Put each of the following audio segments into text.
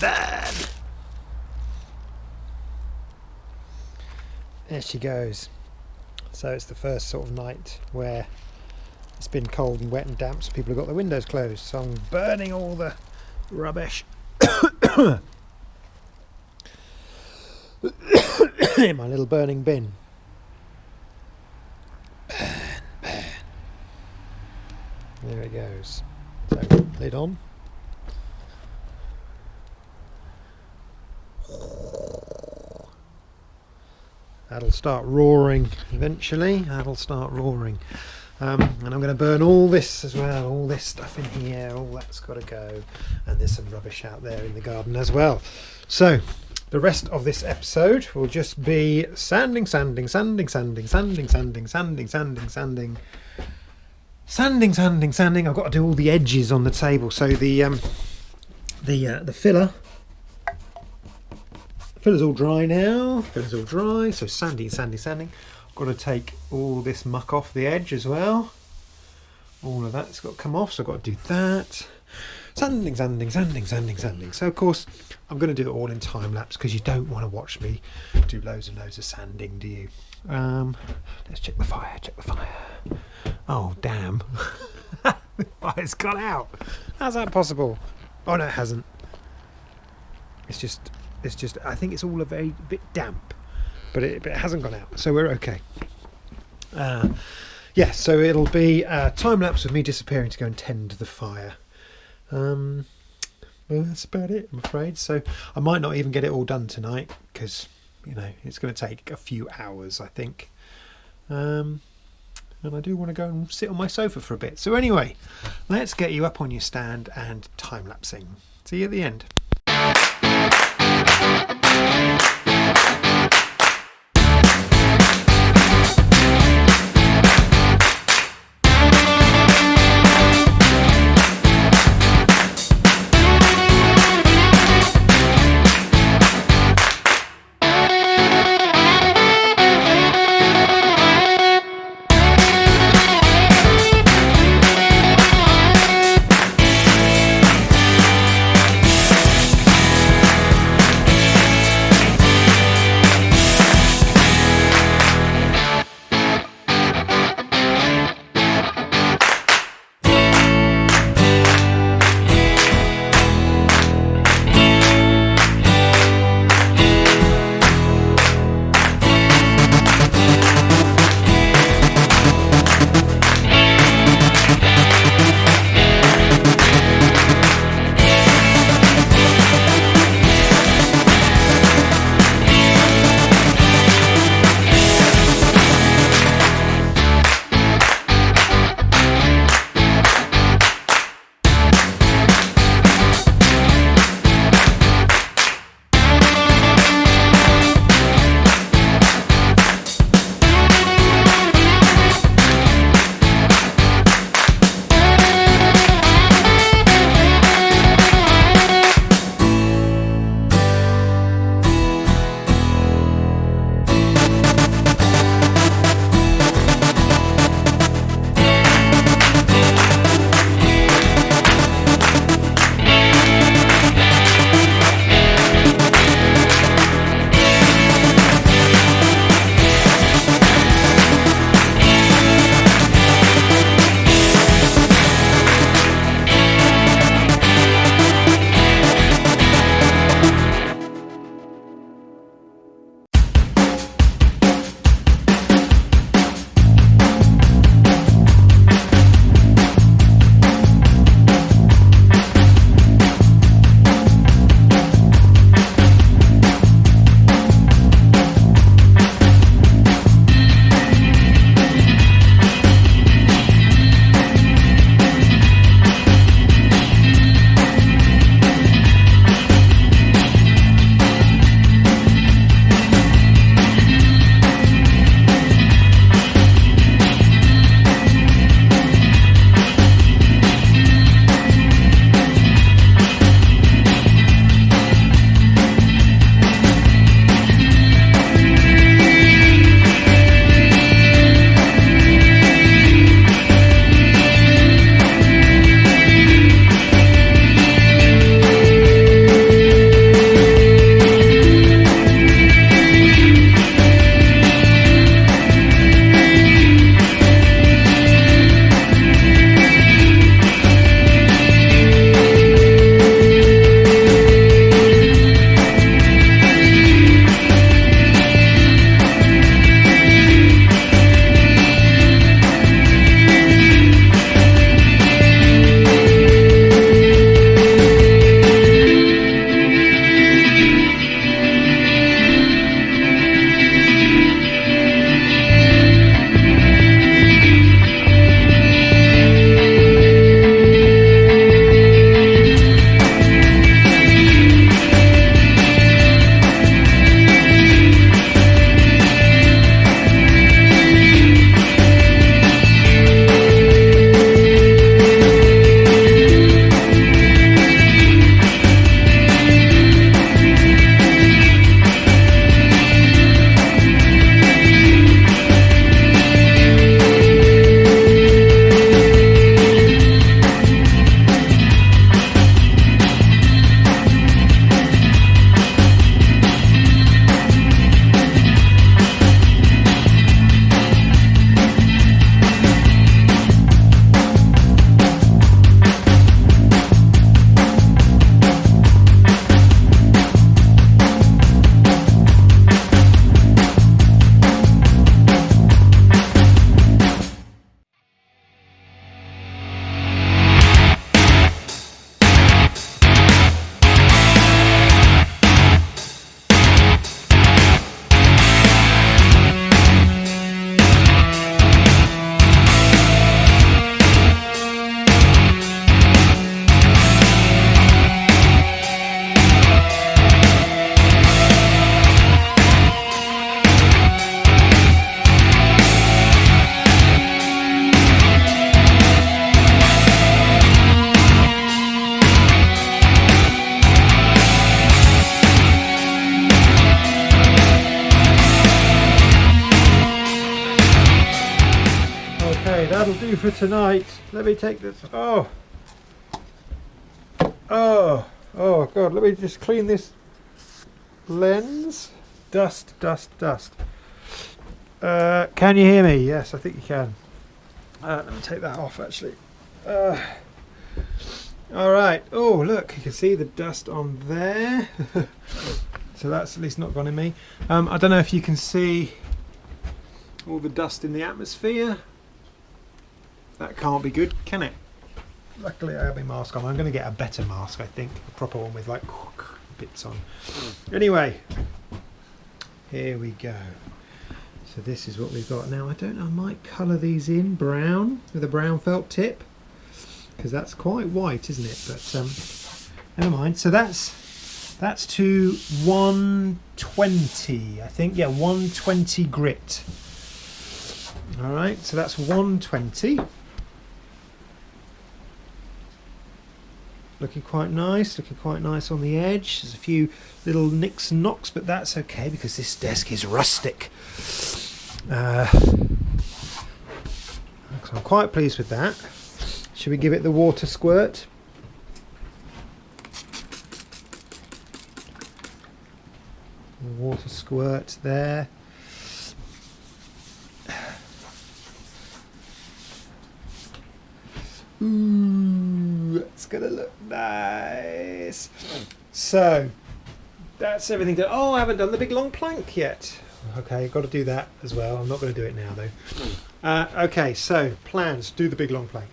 Burn! There she goes. So it's the first sort of night where it's been cold and wet and damp, so people have got their windows closed. So I'm burning all the rubbish in my little burning bin. Burn, burn. There it goes. So, lid on. That'll start roaring eventually. That'll start roaring. And I'm going to burn all this as well. All this stuff in here. All that's got to go. And there's some rubbish out there in the garden as well. So the rest of this episode will just be sanding, sanding, sanding, sanding, sanding, sanding, sanding, sanding, sanding, sanding, sanding, sanding. I've got to do all the edges on the table. So the filler. Filler's all dry now. Filler's all dry. So sanding, sanding, sanding. I've got to take all this muck off the edge as well. All of that's got to come off, so I've got to do that. Sanding, sanding, sanding, sanding, sanding. So of course I'm going to do it all in time lapse because you don't want to watch me do loads and loads of sanding, do you? Let's check the fire. Check the fire. Oh damn! The fire's gone out. How's that possible? Oh no, it hasn't. It's just. I think it's all a bit damp, but it hasn't gone out, so we're okay. Yeah, so it'll be time lapse of me disappearing to go and tend to the fire. Well, that's about it, I'm afraid. So I might not even get it all done tonight because it's going to take a few hours, I think. And I do want to go and sit on my sofa for a bit. So anyway, let's get you up on your stand and time lapsing. See you at the end. for tonight. Let me take this. Oh God, let me just clean this lens. Dust. Can you hear me? Yes, I think you can. Let me take that off actually. Alright, oh look, you can see the dust on there. So that's at least not gone in me. I don't know if you can see all the dust in the atmosphere. That can't be good, can it? Luckily I have my mask on. I'm going to get a better mask, I think. A proper one with like bits on. Anyway, here we go. So this is what we've got. Now I don't know, I might colour these in brown with a brown felt tip, because that's quite white, isn't it? But never mind. So that's to 120, I think. Yeah, 120 grit. All right, so that's 120. Looking quite nice on the edge. There's a few little nicks and knocks, but that's okay because this desk is rustic. So I'm quite pleased with that. Should we give it the water squirt? Water squirt there. Ooh, it's gonna look nice. So that's everything done. Oh, I haven't done the big long plank yet. Okay, got to do that as well. I'm not going to do it now though. Okay, so plans. Do the big long plank.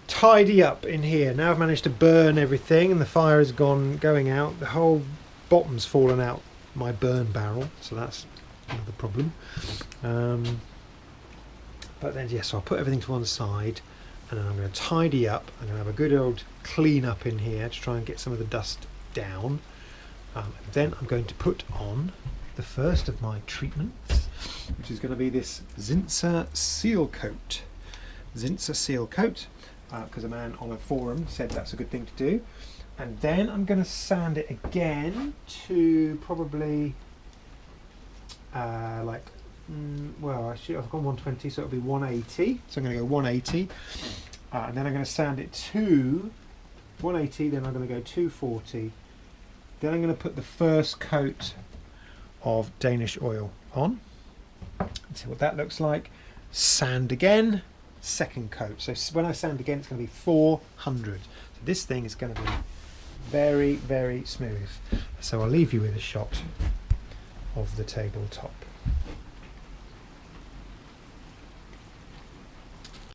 Tidy up in here. Now I've managed to burn everything, and the fire is going out. The whole bottom's fallen out my burn barrel, so that's another problem. But then yes, so I'll put everything to one side, and then I'm going to tidy up. I'm going to have a good old clean up in here to try and get some of the dust down. Then I'm going to put on the first of my treatments, which is going to be this Zinsser seal coat. Zinsser seal coat, because a man on a forum said that's a good thing to do. And then I'm going to sand it again to probably well, actually I've gone 120, so it'll be 180. So I'm going to go 180, and then I'm going to sand it to 180. Then I'm going to go 240. Then I'm going to put the first coat of Danish oil on. Let's see what that looks like. Sand again, second coat. So when I sand again, it's going to be 400. So this thing is going to be very, very smooth. So I'll leave you with a shot of the tabletop.